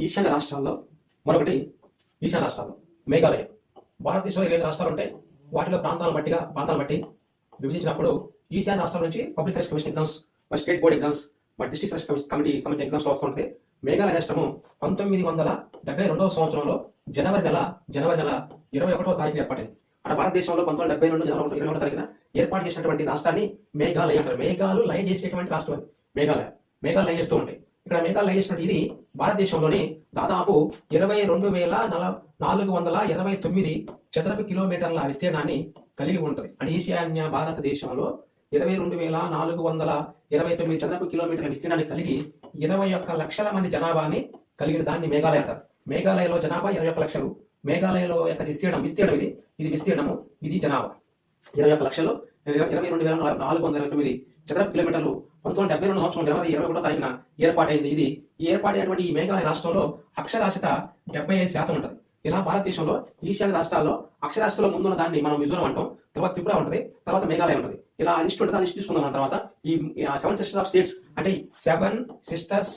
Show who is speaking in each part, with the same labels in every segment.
Speaker 1: ఈశాన్య రాష్ట్రాల్లో మరొకటి ఈశాన్య రాష్ట్రాల్లో మేఘాలయ. భారతదేశంలో 27 రాష్ట్రాలు ఉంటాయి. వాటిలో ప్రాంతాలు బట్టి విభజించినప్పుడు ఈశాన్య రాష్ట్రాల నుంచి public service commission exams, state board exams, district service committee సంబంధించిన ఎగ్జామ్స్ వస్తుంటే మేఘాలయ రాష్ట్రము 1972 సంవత్సరంలో జనవరి నెల 21వ తారీఖున ఏర్పడింది. అక్కడ భారతదేశంలో 1972 జనవరి 21వ తారీఖున ఏర్పాటు చేసినటువంటి రాష్ట్రాన్ని మేఘాలయ అంటారు. మేఘాలు లయ చేసేటువంటి రాష్ట్రం అది మేఘాలు లయ చేస్తూ ఉంటాయి. ఇక్కడ మేఘాలు లయ చేసినట్టు ఇది భారతదేశంలోని దాదాపు 22,429 చదరపు కిలోమీటర్ల విస్తీర్ణాన్ని కలిగి ఉంటుంది. అంటే ఈశాన్య భారతదేశంలో 22,429 చదరపు కిలోమీటర్ల విస్తీర్ణాన్ని కలిగి 21 లక్షల మంది జనాభాని కలిగిన దాన్ని మేఘాలయ అంటారు. మేఘాలయలో జనాభా 21 లక్షలు. మేఘాలయలో యొక్క విస్తీర్ణం ఇది విస్తీర్ణము, ఇది జనాభా 21 లక్షలు. 22,429 చదరపు కిలోమీటర్లు 1972 సంవత్సరం జనవరి 21వ తారీఖున ఏర్పాటైంది. ఈ ఏర్పాటైనటువంటి ఈ మేఘాలయ రాష్ట్రంలో అక్షరాస్యత 75% ఉంటుంది. ఇలా భారతదేశంలో ఈశాన్య రాష్ట్రాల్లో అక్షరాస్యతలో ముందున్న దాన్ని మనం మిజోరం అంటాం, తర్వాత త్రిపుర ఉంటుంది, తర్వాత మేఘాలయ ఉంటుంది. ఇలా లిస్ట్ ఉంటుంది. లిస్ట్ తీసుకుందాం. మన తర్వాత ఈ 7 సిస్టర్స్ ఆఫ్ స్టేట్స్ అంటే 7 సిస్టర్స్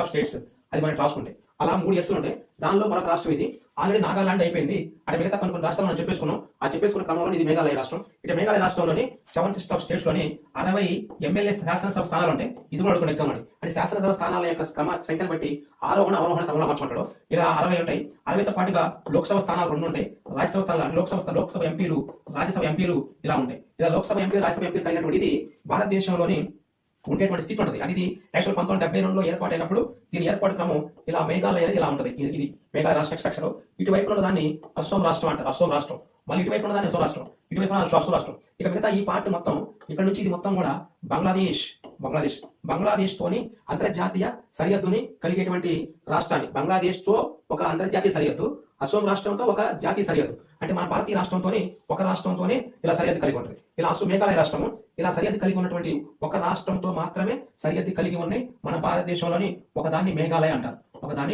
Speaker 1: ఆఫ్ స్టేట్స్ అది మనకి రాసుకుంటే అలా 3 ఎస్లు ఉంటాయి. దానిలో మరొక రాష్ట్రం ఇది. ఆల్రెడీ నాగాలాండ్ అయిపోయింది. అంటే మిగతా కొన్ని రాష్ట్రాలు మనం చెప్పేసుకున్నాం. ఆ చెప్పేసుకున్న క్రమంలో ఇది మేఘాలయ రాష్ట్రం. ఇటు మేఘాలయ రాష్ట్రంలోని 7 సిస్టర్ ఆఫ్ స్టేట్స్ లోని 60 ఎమ్మెల్యే శాసనసభ స్థానాలు ఉంటాయి. ఇది కూడా అడుగుతున్న ఎగ్జామ్ అండి. అంటే శాసనసభ స్థానాల యొక్క క్రమ సంఖ్యను బట్టి అవరోహణ క్రమంలో మార్చుకుంటాడు. ఇలా 60 ఉంటాయి. 60తో పాటుగా లోక్సభ స్థానాలు 2 ఉంటాయి. రాజ్యసభ స్థానాలు లోక్సభ ఎంపీలు, రాజ్యసభ ఎంపీలు ఇలా ఉంటాయి. ఇలా లోక్సభ ఎంపీలు, రాజ్యసభ ఎంపీలు కలిగినటువంటి ఇది భారతదేశంలోని ఉండేటువంటి స్థితి ఉంటుంది. అది యాక్చువల్ 1972లో ఏర్పాటైనప్పుడు దీని ఏర్పాటు క్రమం ఇలా మేఘాలయ అనేది ఇలా ఉంటుంది. ఇది మేఘాలయ రాష్ట్ర స్ట్రక్చర్. ఇటువైపు ఉన్న దాన్ని అస్సోం రాష్ట్రం అంటారు. అస్సోం రాష్ట్రం. మళ్ళీ ఇటువైపు ఉన్న దాన్ని అస్సోం రాష్ట్రం, ఇటువైపు అస్సోం రాష్ట్రం. ఇక మిగతా ఈ పార్ట్ మొత్తం ఇక్కడ నుంచి ఇది మొత్తం కూడా బంగ్లాదేశ్ తోని అంతర్జాతీయ సరిహద్దుని కలిగేటువంటి రాష్ట్రాన్ని. బంగ్లాదేశ్ తో ఒక అంతర్జాతీయ సరిహద్దు, అస్సోం రాష్ట్రంతో ఒక జాతీయ సరిహద్దు. అంటే మన భారతీయ రాష్ట్రంతోనే ఒక రాష్ట్రంతోనే ఇలా సరిహద్దు కలిగి ఉంటుంది. ఇలా మేఘాలయ రాష్ట్రము ఇలా సరిహద్దు కలిగి ఉన్నటువంటి ఒక రాష్ట్రంతో మాత్రమే సరిహద్దు కలిగి ఉన్నాయి. మన భారతదేశంలోని ఒకదాన్ని మేఘాలయ అంటారు.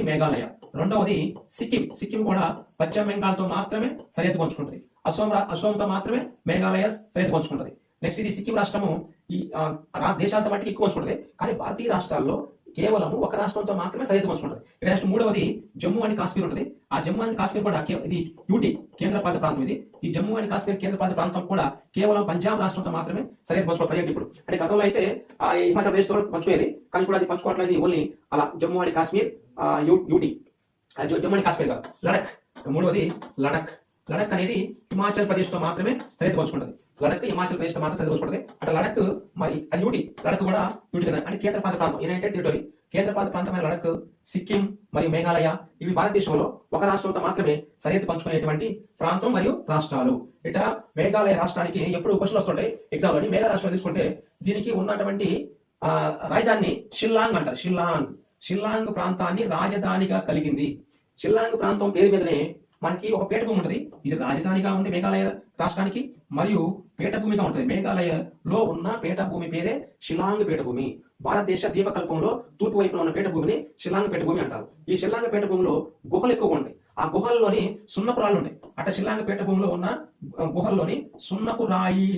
Speaker 1: మేఘాలయ. రెండవది సిక్కిం కూడా పశ్చిమ బెంగాల్తో మాత్రమే సరిహద్దు పంచుకుంటుంది. అసోంతో మాత్రమే మేఘాలయ సరిహద్దు పంచుకుంటుంది. నెక్స్ట్ ఇది సిక్కిం రాష్ట్రము ఈ దేశాలతో మట్టికి ఎక్కువ పంచుకుంటుంది. కానీ భారతీయ రాష్ట్రాల్లో కేవలం ఒక రాష్ట్రంతో మాత్రమే సరిహద్దు పంచుకుంటుంది. నెక్స్ట్ మూడవది జమ్మూ అండ్ కాశ్మీర్ ఉంటుంది. ఆ జమ్మూ అండ్ కాశ్మీర్ కూడా ఇది యూటీ కేంద్రపాలిత ప్రాంతం. ఈ జమ్మూ అండ్ కాశ్మీర్ కేంద్రపాలిత ప్రాంతం కూడా కేవలం పంజాబ్ రాష్ట్రంతో మాత్రమే సరిహద్దు పంచుకోవాలి. ఇప్పుడు అంటే గతంలో అయితే హిమాచల్ ప్రదేశ్ తో పంచుకునేది, కానీ ఇప్పుడు అది పంచుకోవట్లేదు. ఓన్లీ అలా Jammu and Kashmir UT, Jammu and Kashmir కాదు. మూడవది లడక్ అనేది హిమాచల్ ప్రదేశ్ తో మాత్రమే సరిహద్దు పంచుకుంటుంది. హిమాచల్ ప్రదేశ్ తో మాత్రం సరిహద్దు పంచుకుంటుంది. అంటే లడక్ మరి అది లడక్ కూడా యూటీ కదా. అంటే కేంద్రపాలిత ప్రాంతం, యునైటెడ్ టెరిటరీ కేంద్రపాలిత ప్రాంతమైన లడక్, సిక్కిం మరియు మేఘాలయ ఇవి భారతదేశంలో ఒక రాష్ట్రంతో మాత్రమే సరిహద్దు పంచుకునేటువంటి ప్రాంతం మరియు రాష్ట్రాలు. ఇట మేఘాలయ రాష్ట్రానికి ఎప్పుడు క్వశ్చన్ వస్తుంటాయి ఎగ్జామ్ లోని. మేఘాలయ రాష్ట్రం తీసుకుంటే దీనికి ఉన్నటువంటి రాజధాని షిల్లాంగ్ అంటారు. షిల్లాంగ్ ప్రాంతాన్ని రాజధానిగా కలిగింది. షిల్లాంగ్ ప్రాంతం పేరు మీదనే మనకి ఒక పీఠభూమి ఉంటుంది. ఇది రాజధానిగా ఉంది మేఘాలయ రాష్ట్రానికి, మరియు పీఠభూమిగా ఉంటుంది. మేఘాలయలో ఉన్న పీఠభూమి పేరే షిల్లాంగ్ పీఠభూమి. భారతదేశ ద్వీపకల్పంలో తూర్పు వైపున ఉన్న పీఠభూమిని షిల్లాంగ్ పీఠభూమి అంటారు. ఈ షిల్లాంగ్ పీఠభూమిలో గుహలు ఎక్కువగా ఉంటాయి. ఆ గుహల్లోని సున్నపురాలు ఉంటాయి. అంటే షిల్లాంగ్ పీఠభూమిలో ఉన్న గుహల్లోని సున్నపు రాయి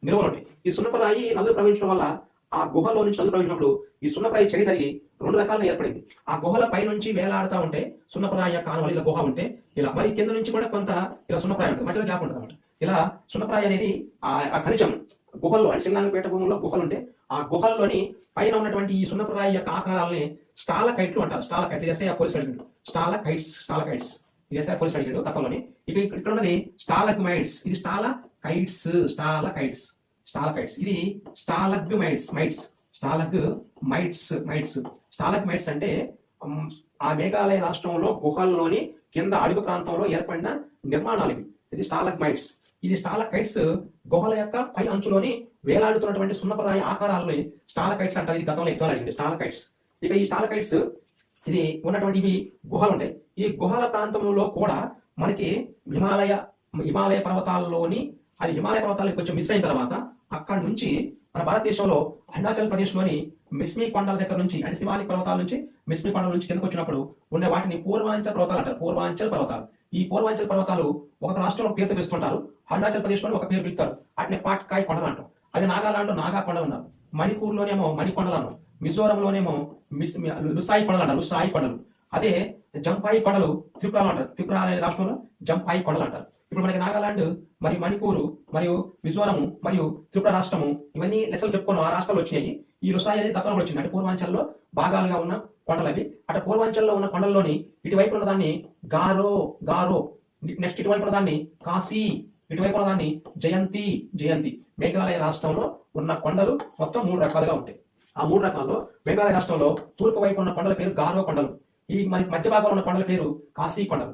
Speaker 1: నిల్వలు ఉంటాయి. ఈ సున్నపు రాయి నదులు ప్రవహించడం వల్ల ఆ గుహలో నుంచి నదులు ప్రవహించినప్పుడు ఈ సున్నపురాయి చలి జరిగి 2 రకాలుగా ఏర్పడింది. ఆ గుహల పై నుంచి వేలాడుతూ ఉంటే సున్నపురాయి కానువల ఇలా గుహ ఉంటే ఇలా, మరి కింద నుంచి కూడా కొంత ఇలా సున్నపురాయి ఉంటుంది, మధ్యలో గ్యాప్ ఉంటుంది అన్నమాట. ఇలా సున్నపురాయి అనేది ఆ ఖనిజం గుహల్లో, అంటే షిల్లాంగ్ పీఠభూమిలో గుహలు ఉంటే ఆ గుహల్లోని పైన ఉన్నటువంటి ఈ సున్నపురాయి యొక్క ఆకారాలని స్టాలకైట్లు అంటారు. స్టాలకైట్స్ ఇది ఎస్ఐ పోలీస్ అడిగాడు గతంలోని. ఇక్కడ ఉన్నది స్టాలగ్మైట్స్. ఇది స్టాలకైట్స్. ఇది స్టాలగ్మైట్స్ అంటే ఆ మేఘాలయ రాష్ట్రంలో గుహల్లోని కింద అడుగు ప్రాంతంలో ఏర్పడిన నిర్మాణాలు ఇవి. ఇది స్టాలగ్మైట్స్. ఇది స్టాలకైట్స్ గుహల యొక్క పై అంచులోని వేలాడుతున్నటువంటి సున్నపరాయి ఆకారాలని స్టాలకైట్స్ అంటారు. ఇది గతంలో ఎగ్జామ్ అడిగింది స్టాలకైట్స్. ఇక ఈ స్టాలకైట్స్ ఇది ఉన్నటువంటి ఇవి గుహలు ఉంటాయి. ఈ గుహల ప్రాంతంలో కూడా మనకి హిమాలయ పర్వతాల్లోని అది హిమాలయ పర్వతాలకు కొంచెం మిస్ అయిన తర్వాత అక్కడ నుంచి మన భారతదేశంలో అరుణాచల్ ప్రదేశ్ లోని మిస్మి కొండల దగ్గర నుంచి, అంటే శివాలిక్ పర్వతాల నుంచి మిస్మి కొండల నుంచి కిందకు వచ్చినప్పుడు ఉన్న వాటిని పూర్వాంచల్ పర్వతాలు అంటారు. ఈ పూర్వాంచల్ పర్వతాలు ఒక రాష్ట్రంలో పేరు పిలుస్తుంటారు. అరుణాచల్ ప్రదేశ్ లో ఒక పేరు పిలుస్తారు. వాటిని పాట్కాయ్ కొండలు అంటారు. అది నాగాలాండ్ నాగా కొండలు అన్నారు. మణిపూర్ లోనేమో మణికొండలు అన్నారు. మిజోరంలోనేమో లుసాయి కొండలు అంటారు, లుసాయి కొండలు. అదే జంపాయి కొండలు త్రిపురలో అంటారు, త్రిపుర అనే రాష్ట్రంలో జంపాయి కొండలు అంటారు. ఇప్పుడు మనకి నాగాలాండ్ మరియు మణిపూర్ మరియు మిజోరము మరియు త్రిపుర రాష్ట్రము ఇవన్నీ లెక్కలు చెప్పుకున్నాం, ఆ రాష్ట్రాలు వచ్చినాయి. ఈ లుసాయి అనేది గతంలో వచ్చింది, అంటే పూర్వాంచల్లో భాగాలుగా ఉన్న కొండలు అవి. అటు పూర్వాంచల్లో ఉన్న కొండల్లోని ఇటువైపు ఉన్న దాన్ని గారో గారో, నెక్స్ట్ ఇటువైపు ఉన్న దాన్ని కాశీ, ఇటువైపు ఉన్న దాన్ని జయంతి జయంతి. మేఘాలయ రాష్ట్రంలో ఉన్న కొండలు మొత్తం 3 రకాలుగా ఉంటాయి. ఆ 3 రకాల్లో మేఘాలయ రాష్ట్రంలో తూర్పు వైపు ఉన్న కొండల పేరు గారో కొండలు, ఈ మరి మధ్య భాగంలో ఉన్న కొండల పేరు కాశీ కొండలు,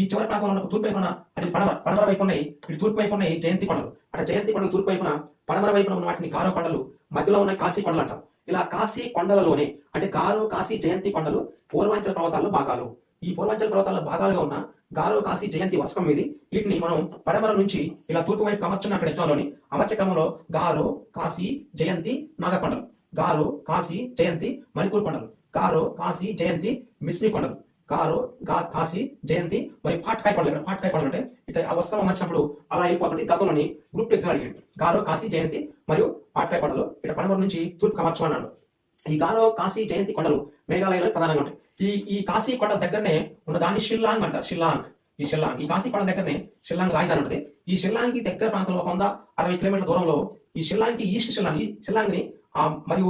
Speaker 1: ఈ చివరి భాగంలో ఉన్న తూర్పు వైపున అంటే పడమర వైపు ఉన్నాయి, ఇటు తూర్పు వైపు ఉన్నాయి జయంతి కొండలు. అంటే జయంతి కొండలు తూర్పు వైపున, పడమర వైపున ఉన్న వాటిని గారో కొండలు, మధ్యలో ఉన్న కాశీ కొండలు అంటారు. ఇలా కాశీ కొండలలోనే అంటే గారో కాశీ జయంతి కొండలు పూర్వాంచల పర్వతాల్లో భాగాలు. ఈ పూర్వాంచల పర్వతాల్లో భాగాలుగా ఉన్న గారో కాశీ జయంతి వసకం ఇది. వీటిని మనం పడమర నుంచి ఇలా తూర్పు వైపు అమర్చున్న అక్కడ ఎగ్జామ్లోని అమర్చ క్రమంలో గారో కాశీ జయంతి నాగ కొండలు, గారో కాశీ జయంతి మణిపూర్ కొండలు, గారో కాశీ జయంతి మిస్మి కొండలు, గారో కాశీ జయంతి మరి పాట్కాయ కొండలు. పాట్కాయ కొండలు అంటే ఇట్లా ఆ వస్త్రం అమర్చినప్పుడు అలా అయిపోతుంది. గతంలోని గ్రూప్ ఎగ్జామ్ అడిగాడు గారో కాశీ జయంతి మరియు పాట్కాయ కొండలు ఇట్లా పడమర నుంచి తూర్పు అమర్చమన్నాడు. ఈ గారో కాశీ జయంతి కొండలు మేఘాలయలో ప్రధానంగా ఉంటాయి. ఈ కాశీ కొండల దగ్గరనే ఉన్న దాన్ని షిల్లాంగ్ అంటారు, షిల్లాంగ్. ఈ కాశీ కొండల దగ్గరనే షిల్లాంగ్ రాజధాని ఉంటుంది. ఈ షిల్లాంగ్ కి దగ్గర ప్రాంతంలో 160 కిలోమీటర్ల దూరంలో ఈ షిల్లాంగ్ కి ఈస్ట్ షిల్లాంగ్, ఈ షిల్లాంగ్ ని మరియు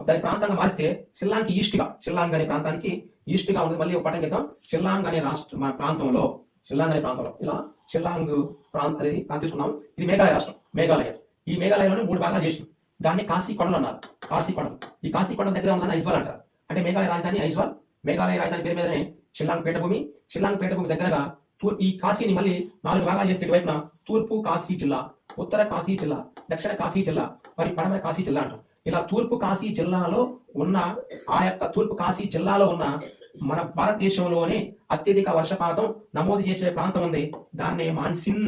Speaker 1: దాని ప్రాంతంగా మారిస్తే షిల్లాంగ్ కి ఈస్ట్ గా, షిల్లాంగ్ అనే ప్రాంతానికి ఈస్ట్ గా ఉంది. మళ్ళీ ఒక పట్టం క్రితం షిల్లాంగ్ అనే ప్రాంతంలో, షిల్లాంగ్ అనే ప్రాంతంలో ఇలా షిల్లాంగ్ ప్రాంతం తీసుకున్నాం. ఇది మేఘాలయ రాష్ట్రం, మేఘాలయ. ఈ మేఘాలయలోనే 3 భాగాలు చేసినాం. దాన్ని కాశీ కొండలు అన్నారు, కాశీ కొండలు. ఈ కాశీ కొండల దగ్గర ఉన్నదాన్ని ఐజ్వాల్ అంటారు. అంటే మేఘాలయ రాజధాని ఐజ్వాల్. మేఘాలయ రాజధాని పేరు మీదనే షిల్లాంగ్ పీఠభూమి. షిల్లాంగ్ పీఠభూమి దగ్గరగా ఈ కాశీని మళ్ళీ 4 భాగాలు చేస్తే ఇటువైపున తూర్పు కాశీ జిల్లా, ఉత్తర కాశీ జిల్లా, దక్షిణ కాశీ జిల్లా, మరి పడమర కాశీ జిల్లా అంటాం. ఇలా తూర్పు కాశీ జిల్లాలో ఉన్న ఆ యొక్క తూర్పు కాశీ జిల్లాలో ఉన్న మన భారతదేశంలోనే అత్యధిక వర్షపాతం నమోదు చేసే ప్రాంతం ఉంది, దాన్నే మాన్సిన్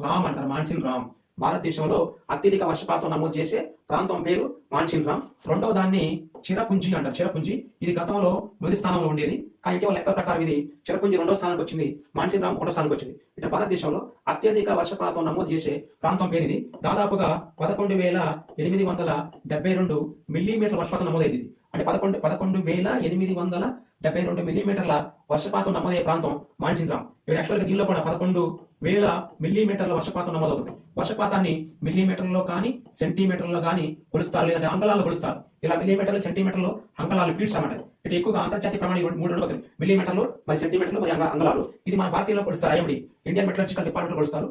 Speaker 1: రామ్ అంటారు, మాన్సిన్ రామ్. భారతదేశంలో అత్యధిక వర్షపాతం నమోదు చేసే ప్రాంతం పేరు మాన్సిన్ రామ్. రెండవ దాన్ని చిరపుంజి అంటారు, చిరపుంజి. ఇది గతంలో మొదటి స్థానంలో ఉండేది, కానీ ఇటీవల లెక్కల ప్రకారం ఇది చిరపుంజి 2వ స్థానానికి వచ్చింది, మాన్సిన్ రామ్ 1వ స్థానానికి వచ్చింది. ఇట్లా భారతదేశంలో అత్యధిక వర్షపాతం నమోదు చేసే ప్రాంతం పేరు ఇది. దాదాపుగా 11,872 మిల్లీమీటర్ల వర్షపాతం నమోదైంది. అంటే 11,872 మిల్లీమీటర్ల వర్షపాతం నమోదయ్యే ప్రాంతం మాన్సిన్ రామ్. ఇప్పుడు యాక్చువల్గా దీనిలో కూడా 11,000 మిల్లీమీటర్ల వర్షపాతం నమోదవుతుంది. వర్షపాతాన్ని మిల్లీమీటర్లో కానీ సెంటీమీటర్లో కానీ కొలుస్తారు, లేదంటే అంగళాల్లో కొలుస్తారు. ఇలా మిల్లీమీటర్లు, సెంటీమీటర్లు, అంగళాలు, ఫీట్స్ అన్నమాట. ఇటు ఎక్కువగా అంతర్జాతీయ ప్రమాణం 3 ఉండబోతుంది, మిల్లీమీటర్లు మరి సెంటీమీటర్లు మరి అంగళాలు. ఇది మన భారతీయుల్లో కొలుస్తారు, ఐఎండి ఇండియన్ మెట్రలాజికల్ డిపార్ట్మెంట్ కొలుస్తారు.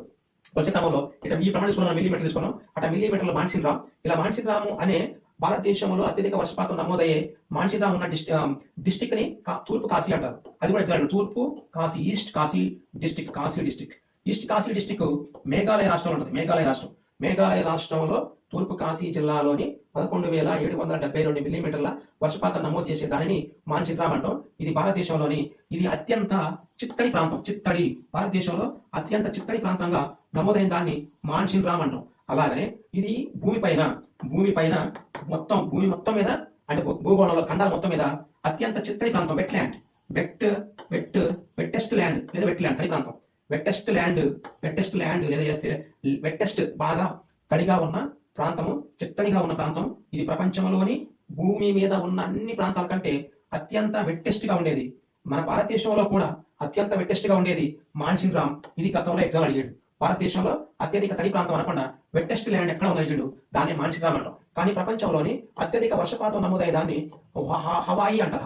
Speaker 1: కొలిసే క్రమంలో ఇట్లా ఈ ప్రమాణం తీసుకున్నాం, మిల్లీమీటర్ తీసుకున్నాం. అట్లా మిల్లీమీటర్లు మాన్సిన్ రామ్. ఇలా మాన్సిన్ రాము అనే భారతదేశంలో అత్యధిక వర్షపాతం నమోదయ్యే మాన్సిన్ రామ్ ఉన్న డిస్టిక్ ని తూర్పు కాశీ అంటారు. అది కూడా ఎట్లా తూర్పు Kashi, east Kashi district, Kashi district. East Kashi district Meghalaya రాష్ట్రంలో ఉంటుంది, మేఘాలయ రాష్ట్రం. మేఘాలయ రాష్ట్రంలో తూర్పు కాశీ జిల్లాలోని 11,772 మిల్లీమీటర్ల వర్షపాతం నమోదు చేసే దానిని మాన్సిన్ రామ్ అంటాం. ఇది భారతదేశంలోని ఇది అత్యంత చిత్తడి ప్రాంతం, చిత్తడి. భారతదేశంలో అత్యంత చిత్తడి ప్రాంతంగా నమోదైన దాన్ని మాన్సిన్ రామ్ అంటాం. అలాగనే ఇది భూమి పైన మొత్తం భూమి మొత్తం మీద అంటే భూగోళంలో ఖండాల మొత్తం మీద అత్యంత చిత్తడి ప్రాంతం, వెట్లాండ్, వెట్టెస్ట్ ల్యాండ్ లేదా వెట్లాండ్, తడి ప్రాంతం. వెట్టెస్ట్ ల్యాండ్ లేదా వెట్టెస్ట్ బాగా తడిగా ఉన్న ప్రాంతము, చిత్తడిగా ఉన్న ప్రాంతం. ఇది ప్రపంచంలోని భూమి మీద ఉన్న అన్ని ప్రాంతాల కంటే అత్యంత వెట్టెస్ట్ గా ఉండేది. మన భారతదేశంలో కూడా అత్యంత వెట్టెస్ట్ గా ఉండేది మాన్సిన్ రామ్. ఇది గతంలో ఎగ్జామ్ అడిగాడు. భారతదేశంలో అత్యధిక తడి ప్రాంతం అనకుండా వెట్టెస్ట్ ల్యాండ్ ఎక్కడ ఉందని అడిగాడు, దాన్ని మాన్సిన్ రామ్ అంటాం. కానీ ప్రపంచంలోని అత్యధిక వర్షపాతం నమోదయ్యే దాన్ని హవాయి అంటారు.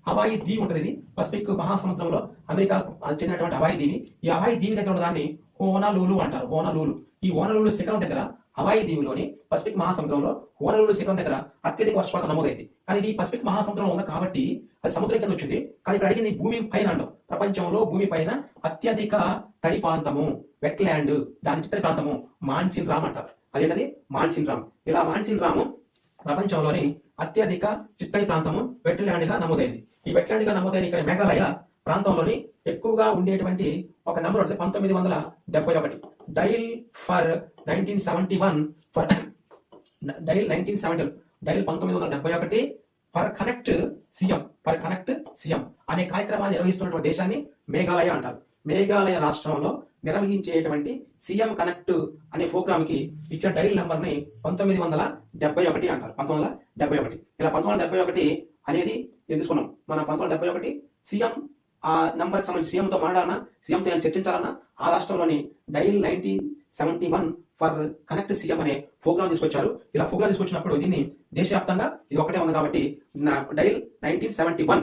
Speaker 1: హవాయి దీవి ఉంటుంది. ఇది పసిఫిక్ మహాసముద్రంలో అమెరికా చెందినటువంటి హవాయి దీవి. ఈ హవాయి దీవి దగ్గర ఉన్న దాన్ని హోనలూలు అంటారు, హోనలూలు. ఈ హోనలూలు శిఖరం దగ్గర హవాయి దీవిలోని పసిఫిక్ మహాసముద్రంలో హోనలూలు శిఖరం దగ్గర అత్యధిక వర్షపాతం నమోదైంది. కానీ ఇది పసిఫిక్ మహాసముద్రంలో ఉంది కాబట్టి అది సముద్రం కింద వచ్చింది. కానీ ఇక్కడ అడిగింది భూమి పైన అంటాం. ప్రపంచంలో భూమి పైన అత్యధిక తడి ప్రాంతము, వెట్లాండ్, దాని చిత్తడి ప్రాంతము మాన్సిన్ రామ్ అంటారు. అదేంటది మాన్సిన్ రామ్. ఇలా మాన్సిన్ రాము ప్రపంచంలోని అత్యధిక చిత్తడి ప్రాంతము, వెట్లాండ్ గా నమోదైంది. ఈ వెట్లాండ్ గా నమోదైన ఇక్కడ మేఘాలయ ప్రాంతంలోని ఎక్కువగా ఉండేటువంటి ఒక నంబర్ ఉంటుంది 1971. Dial for 1971 dial 1971 for connect CM అనే కార్యక్రమాన్ని నిర్వహిస్తున్నటువంటి దేశాన్ని మేఘాలయ అంటారు. మేఘాలయ రాష్ట్రంలో నిర్వహించేటువంటి సీఎం కనెక్ట్ అనే ప్రోగ్రామ్ కి ఇచ్చిన డైల్ నంబర్ ని 1971 అంటారు. 1971 ఇలా 1971 అనేది తీసుకున్నాం. మన 1971 సీఎం ఆ నంబర్ కి సంబంధించి సీఎంతో మాట్లాడాలన్నా, సీఎంతో ఏమైనా చర్చించాలన్నా ఆ రాష్ట్రంలోని డైల్ 1971 ఫర్ కనెక్ట్ సీఎం అనే ప్రోగ్రామ్ తీసుకొచ్చారు. ఇలా ప్రోగ్రామ్ తీసుకొచ్చినప్పుడు దీన్ని దేశవ్యాప్తంగా ఇది ఒకటే ఉంది కాబట్టి డైల్ 1971